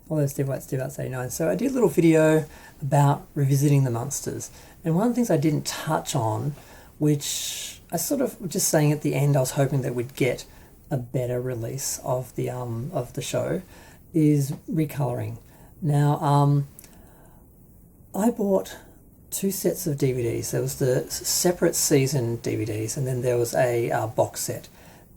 Hello, Steve White, Steve Arts 89. So I did a little video about revisiting the Munsters, and one of the things I didn't touch on, which I sort of just saying at the end, I was hoping that we'd get a better release of the show, is recoloring. Now, I bought two sets of DVDs. There was the separate season DVDs, and then there was a box set.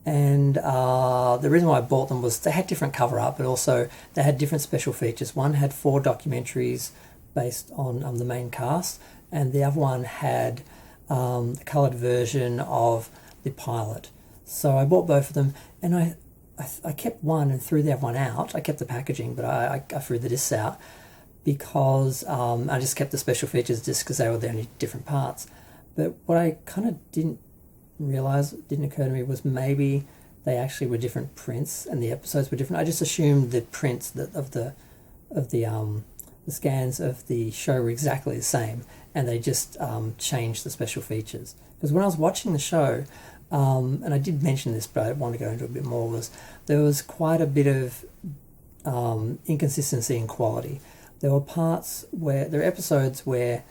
And the reason why I bought them was they had different cover art, but also they had different special features. One had 4 documentaries based on the main cast, and the other one had a coloured version of the pilot. So I bought both of them, and I kept one and threw the other one out. I kept the packaging, but I threw the discs out because I just kept the special features discs because they were the only different parts. But what I kind of didn't realize, didn't occur to me, was maybe they actually were different prints and the episodes were different. I just assumed the prints of the scans of the show were exactly the same, and they just changed the special features. Because when I was watching the show, and I did mention this, but I want to go into a bit more, was there was quite a bit of inconsistency in quality. There were parts where there were episodes where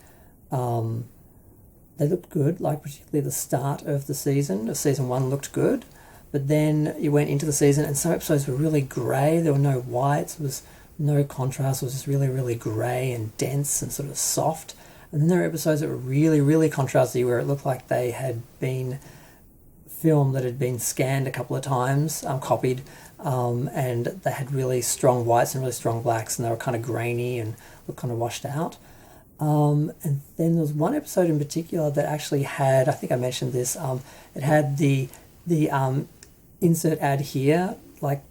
they looked good, like particularly the start of the season. Season 1 looked good, but then you went into the season and some episodes were really grey. There were no whites, there was no contrast. It was just really, really grey and dense and sort of soft. And then there were episodes that were really, really contrasty, where it looked like they had been film that had been scanned a couple of times, copied, and they had really strong whites and really strong blacks, and they were kind of grainy and looked kind of washed out. And then there was one episode in particular that actually had, I think I mentioned this, it had the insert ad here, like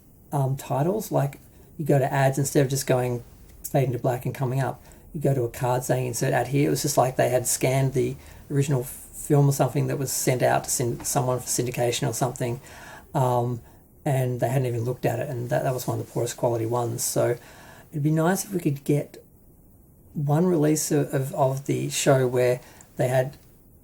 titles, like you go to ads, instead of just going fading to black and coming up, you go to a card saying insert ad here. It was just like they had scanned the original film or something that was sent out to someone for syndication or something, and they hadn't even looked at it, and that was one of the poorest quality ones. So it'd be nice if we could get one release of the show where they had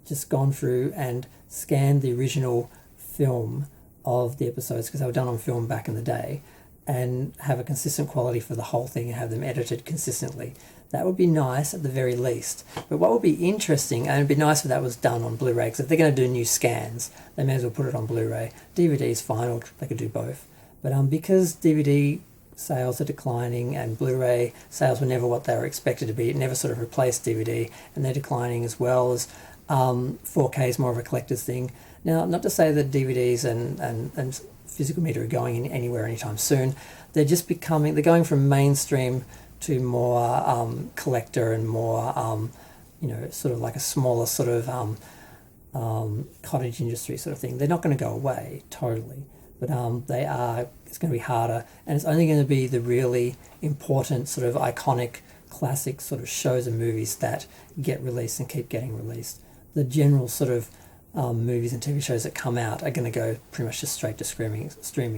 just gone through and scanned the original film of the episodes, because they were done on film back in the day, and have a consistent quality for the whole thing and have them edited consistently. That would be nice at the very least. But what would be interesting, and it'd be nice if that was done on Blu-ray, because if they're going to do new scans, they may as well put it on Blu-ray. DVD is fine, or they could do both. But because DVD sales are declining and Blu-ray sales were never what they were expected to be, it never sort of replaced DVD, and they're declining, as well as 4K is more of a collector's thing. Now, not to say that DVDs and physical media are going anywhere anytime soon. They're just they're going from mainstream to more collector and more, sort of like a smaller sort of cottage industry sort of thing. They're not going to go away totally, but it's going to be harder, and it's only going to be the really important sort of iconic classic sort of shows and movies that get released and keep getting released. The general sort of movies and TV shows that come out are going to go pretty much just straight to streaming.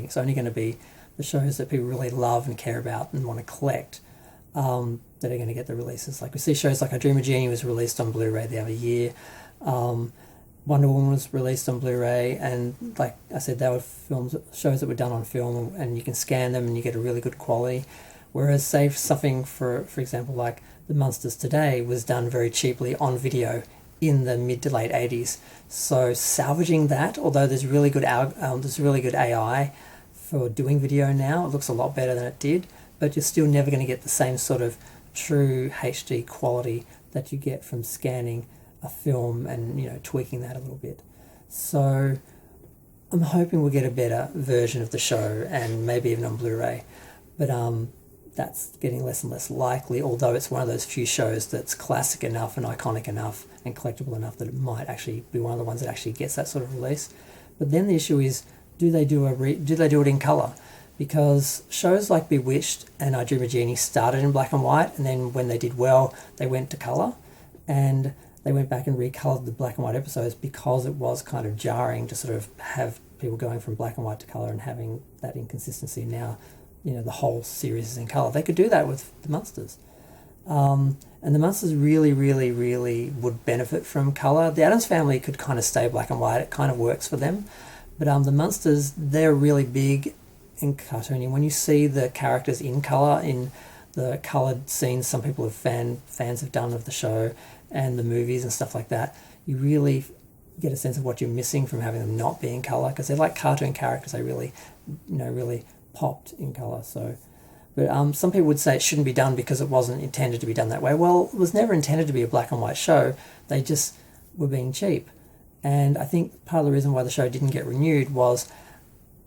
It's only going to be the shows that people really love and care about and want to collect that are going to get the releases. Like we see shows like I Dream of Jeannie was released on Blu-ray the other year. Wonder Woman was released on Blu-ray, and like I said, they were shows that were done on film, and you can scan them and you get a really good quality. Whereas, say something for example like The Munsters Today was done very cheaply on video in the mid to late 80s. So salvaging that, although there's really good AI for doing video now, it looks a lot better than it did, but you're still never going to get the same sort of true HD quality that you get from scanning a film and tweaking that a little bit. So I'm hoping we'll get a better version of the show, and maybe even on Blu-ray, but that's getting less and less likely, although it's one of those few shows that's classic enough and iconic enough and collectible enough that it might actually be one of the ones that actually gets that sort of release. But then the issue is, do they do it in colour? Because shows like Bewitched and I Dream of Jeannie started in black and white, and then when they did well, they went to colour, and they went back and recoloured the black and white episodes because it was kind of jarring to sort of have people going from black and white to colour and having that inconsistency. Now, the whole series is in colour. They could do that with the Munsters. And the Munsters really, really, really would benefit from colour. The Addams Family could kind of stay black and white. It kind of works for them. But the Munsters, they're really big and cartoony. When you see the characters in colour in the coloured scenes some people fans have done of the show and the movies and stuff like that, you really get a sense of what you're missing from having them not be in colour, because they're like cartoon characters. They really, really popped in colour. So, but some people would say it shouldn't be done because it wasn't intended to be done that way. Well, it was never intended to be a black and white show. They just were being cheap. And I think part of the reason why the show didn't get renewed was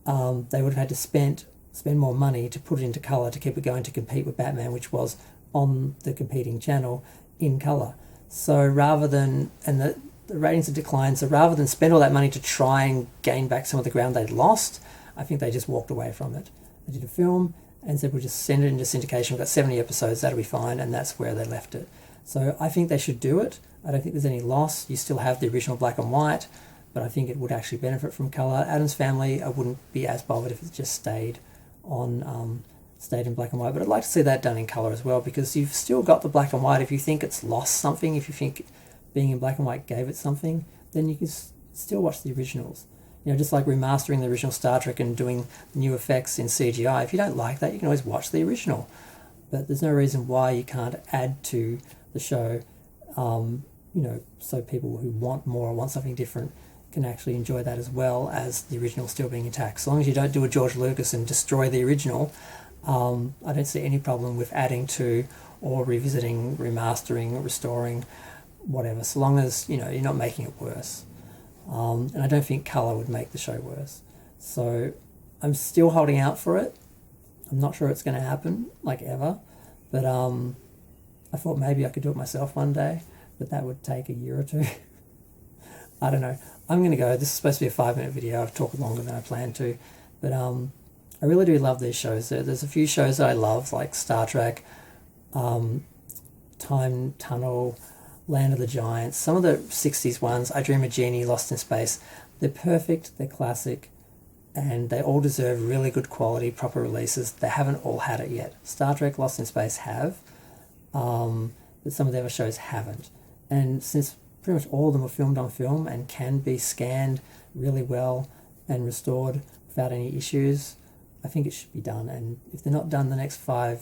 they would have had to spend more money to put it into colour to keep it going to compete with Batman, which was on the competing channel in colour. So rather than, and the ratings had declined, so rather than spend all that money to try and gain back some of the ground they'd lost, I think they just walked away from it. They did a film and said, we'll just send it into syndication. We've got 70 episodes, that'll be fine, and that's where they left it. So I think they should do it. I don't think there's any loss. You still have the original black and white, but I think it would actually benefit from colour. Addams Family, I wouldn't be as bothered if it just stayed in black and white, but I'd like to see that done in colour as well, because you've still got the black and white. If you think it's lost something, if you think being in black and white gave it something, then you can still watch the originals. Just like remastering the original Star Trek and doing new effects in CGI. If you don't like that, you can always watch the original. But there's no reason why you can't add to the show, so people who want more or want something different can actually enjoy that as well as the original still being intact. So long as you don't do a George Lucas and destroy the original, I don't see any problem with adding to or revisiting, remastering, restoring, whatever, so long as you're not making it worse. And I don't think colour would make the show worse. So I'm still holding out for it. I'm not sure it's going to happen, like ever, but I thought maybe I could do it myself one day, but that would take a year or two. I don't know. I'm going to go. This is supposed to be a 5-minute video. I've talked longer than I planned to, but I really do love these shows. There's a few shows that I love, like Star Trek, Time Tunnel, Land of the Giants, some of the 60s ones, I Dream of Jeannie, Lost in Space. They're perfect, they're classic, and they all deserve really good quality, proper releases. They haven't all had it yet. Star Trek, Lost in Space have, but some of the other shows haven't. And since pretty much all of them are filmed on film and can be scanned really well and restored without any issues, I think it should be done. And if they're not done the next 5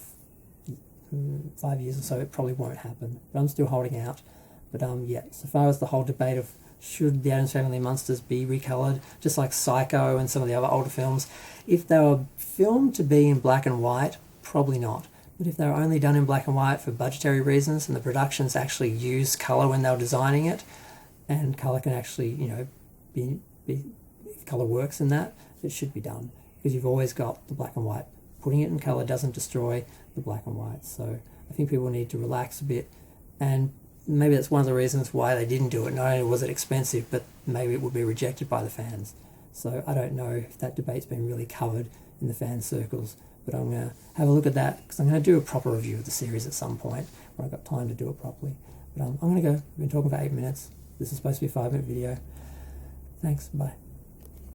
years or so, it probably won't happen. But I'm still holding out. But so far as the whole debate of should the Addams Family Munsters be recolored, just like Psycho and some of the other older films, if they were filmed to be in black and white, probably not. But if they were only done in black and white for budgetary reasons and the productions actually use colour when they were designing it, and colour can actually, be if colour works in that, it should be done. Because you've always got the black and white. Putting it in colour doesn't destroy the black and white. So I think people need to relax a bit, and maybe that's one of the reasons why they didn't do it. Not only was it expensive, but maybe it would be rejected by the fans. So I don't know if that debate's been really covered in the fan circles, but I'm going to have a look at that, because I'm going to do a proper review of the series at some point when I've got time to do it properly. But I'm going to go. I've been talking for 8 minutes. This is supposed to be a 5-minute video. Thanks. Bye.